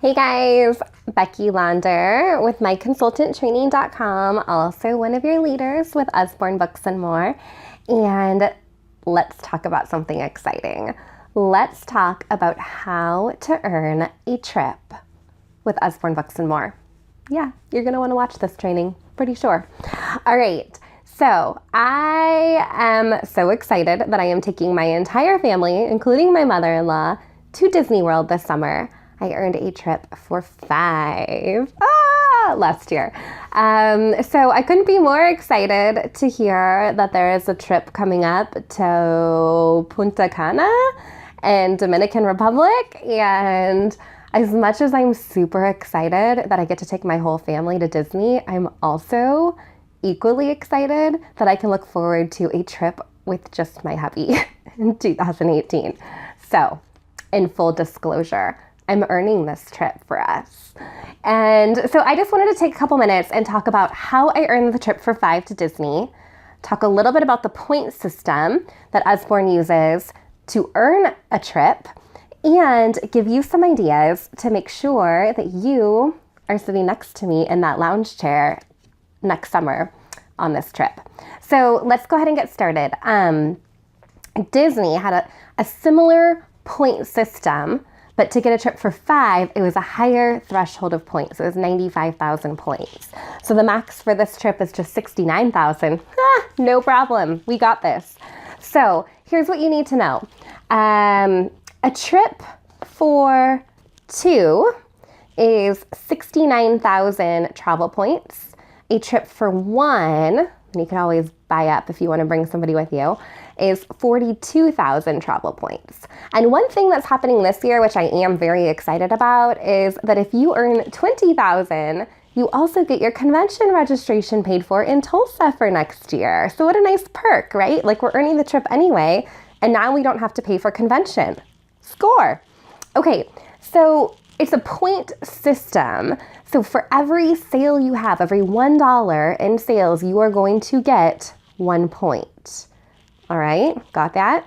Hey guys, Becky Launder with myConsultantTraining.com, also one of your leaders with Usborne Books More. And let's talk about something exciting. Let's talk about how to earn a trip with Usborne Books More. Yeah, you're going to want to watch this training, pretty sure. All right. So I am so excited that I am taking my entire family, including my mother-in-law, to Disney World this summer. I earned a trip for 5 last year. So I couldn't be more excited to hear that there is a trip coming up to Punta Cana and Dominican Republic. And as much as I'm super excited that I get to take my whole family to Disney, I'm also equally excited that I can look forward to a trip with just my hubby in 2018. So, in full disclosure, I'm earning this trip for us. And so I just wanted to take a couple minutes and talk about how I earned the trip for 5 to Disney, talk a little bit about the point system that Usborne uses to earn a trip, and give you some ideas to make sure that you are sitting next to me in that lounge chair next summer on this trip. So let's go ahead and get started. Disney had a similar point system, but to get a trip for 5, it was a higher threshold of points. It was 95,000 points. So the max for this trip is just 69,000. No problem. We got this. So here's what you need to know. A trip for 2 is 69,000 travel points. A trip for 1, and you can always buy up if you want to bring somebody with you, is 42,000 travel points. And one thing that's happening this year, which I am very excited about, is that if you earn 20,000, you also get your convention registration paid for in Tulsa for next year. So what a nice perk, right? Like, we're earning the trip anyway, and now we don't have to pay for convention. Score. Okay, so it's a point system. So for every sale you have, every $1 in sales, you are going to get 1 point. All right, got that?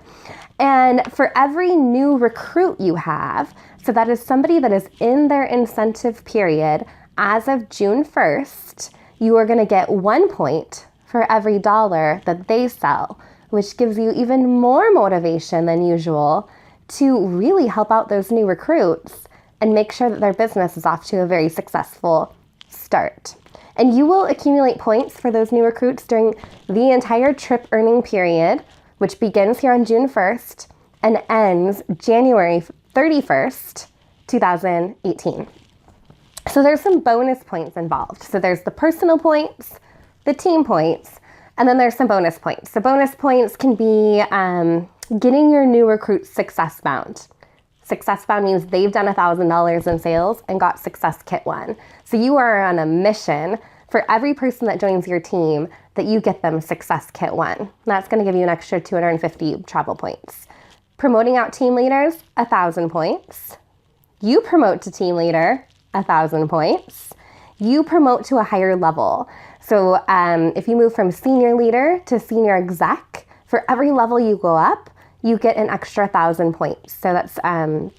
And for every new recruit you have, so that is somebody that is in their incentive period as of June 1st, you are going to get 1 point for every $1 that they sell, which gives you even more motivation than usual to really help out those new recruits and make sure that their business is off to a very successful start. And you will accumulate points for those new recruits during the entire trip earning period, which begins here on June 1st and ends January 31st, 2018. So there's some bonus points involved. So there's the personal points, the team points, and then there's some bonus points. So bonus points can be getting your new recruits success bound. Success bound means they've done $1,000 in sales and got Success Kit 1. So you are on a mission for every person that joins your team that you get them Success Kit 1. That's going to give you an extra 250 travel points. Promoting out team leaders, 1,000 points. You promote to team leader, 1,000 points. You promote to a higher level. So if you move from senior leader to senior exec, for every level you go up, you get an extra 1,000 points. So that's that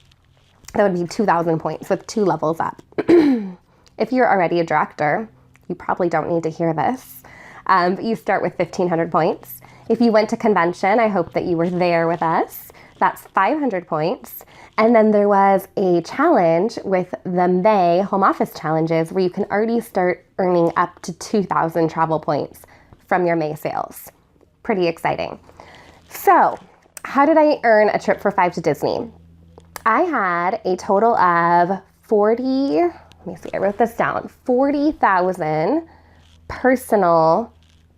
would be 2,000 points with 2 levels up. If you're already a director, you probably don't need to hear this. But you start with 1,500 points. If you went to convention, I hope that you were there with us. That's 500 points. And then there was a challenge with the May home office challenges where you can already start earning up to 2,000 travel points from your May sales. Pretty exciting. So, how did I earn a trip for 5 to Disney? I had a total of 40,000 personal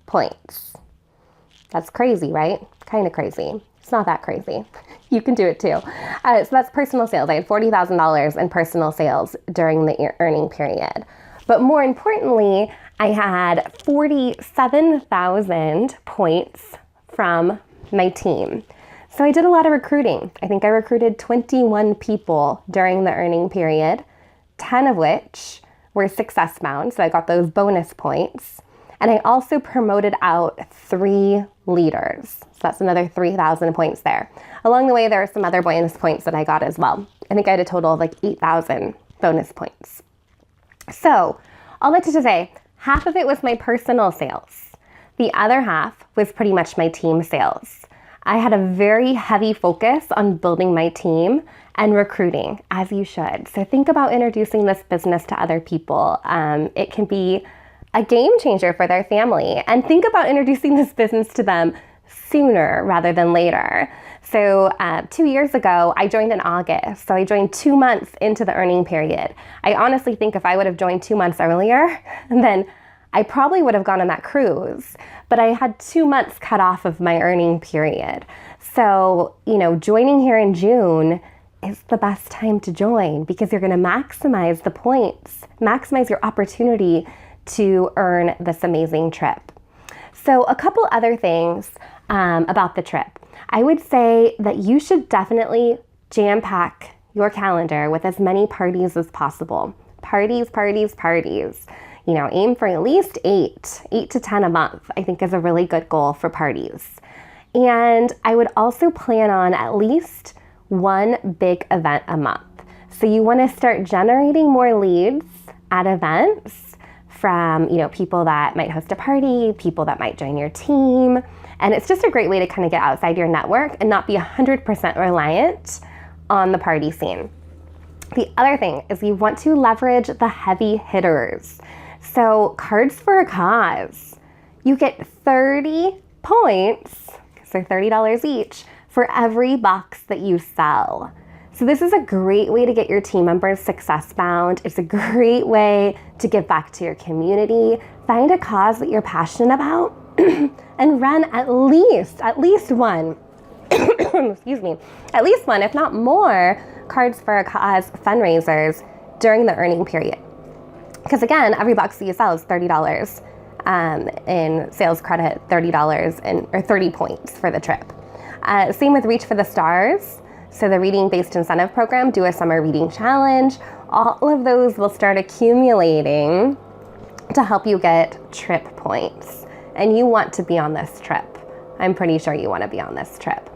points. That's crazy, right? Kind of crazy. It's not that crazy. You can do it too. So that's personal sales. I had $40,000 in personal sales during the earning period. But more importantly, I had 47,000 points from my team. So I did a lot of recruiting. I think I recruited 21 people during the earning period, 10 of which were success bound. So I got those bonus points. And I also promoted out 3 leaders. So that's another 3,000 points there. Along the way, there are some other bonus points that I got as well. I think I had a total of like 8,000 bonus points. So all that to say, half of it was my personal sales. The other half was pretty much my team sales. I had a very heavy focus on building my team and recruiting, as you should. So think about introducing this business to other people. It can be a game changer for their family. And think about introducing this business to them sooner rather than later. So 2 years ago, I joined in August. So I joined 2 months into the earning period. I honestly think if I would have joined 2 months earlier, then I probably would have gone on that cruise. But I had 2 months cut off of my earning period. So, joining here in June is the best time to join because you're going to maximize the points, maximize your opportunity to earn this amazing trip. So a couple other things about the trip. I would say that you should definitely jam-pack your calendar with as many parties as possible. Parties. Aim for at least 8 to 10 a month, I think is a really good goal for parties. And I would also plan on at least one big event a month. So you want to start generating more leads at events from, people that might host a party, people that might join your team. And it's just a great way to kind of get outside your network and not be 100% reliant on the party scene. The other thing is you want to leverage the heavy hitters. So Cards for a Cause, you get 30 points, so $30 each, for every box that you sell. So this is a great way to get your team members success bound. It's a great way to give back to your community. Find a cause that you're passionate about and run at least one, excuse me, at least one, if not more, Cards for a Cause fundraisers during the earning period. Because again, every box that you sell is $30 in sales credit, or 30 points for the trip. Same with Reach for the Stars. So the reading-based incentive program, do a summer reading challenge. All of those will start accumulating to help you get trip points. And you want to be on this trip. I'm pretty sure you want to be on this trip.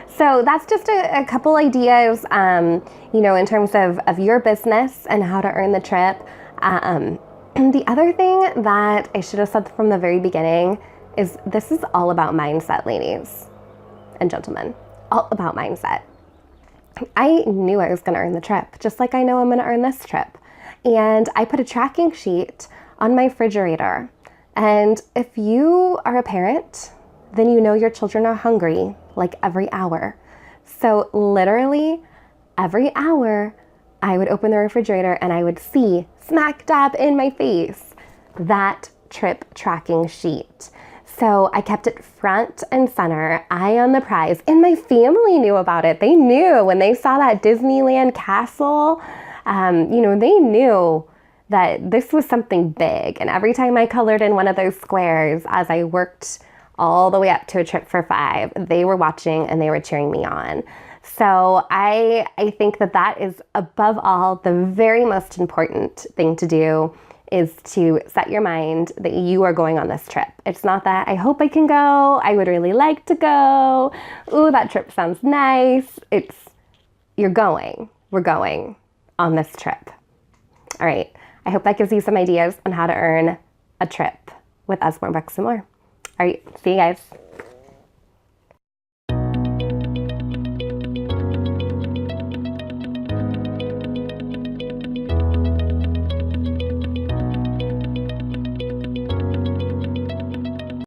So that's just a couple ideas, in terms of your business and how to earn the trip. The other thing that I should have said from the very beginning is this is all about mindset, ladies and gentlemen, all about mindset. I knew I was going to earn the trip, just like I know I'm going to earn this trip. And I put a tracking sheet on my refrigerator. And if you are a parent, then you know your children are hungry like every hour. So literally every hour, I would open the refrigerator and I would see smack dab in my face that trip tracking sheet. So I kept it front and center, eye on the prize, and my family knew about it. They knew when they saw that Disneyland castle, they knew that this was something big. And every time I colored in one of those squares as I worked all the way up to a trip for 5, they were watching and they were cheering me on. So I think that is above all the very most important thing to do is to set your mind that you are going on this trip. It's not that I hope I can go, I would really like to go, ooh, that trip sounds nice. It's you're going. We're going on this trip. All right. I hope that gives you some ideas on how to earn a trip with Usborne Books More. All right. See you guys.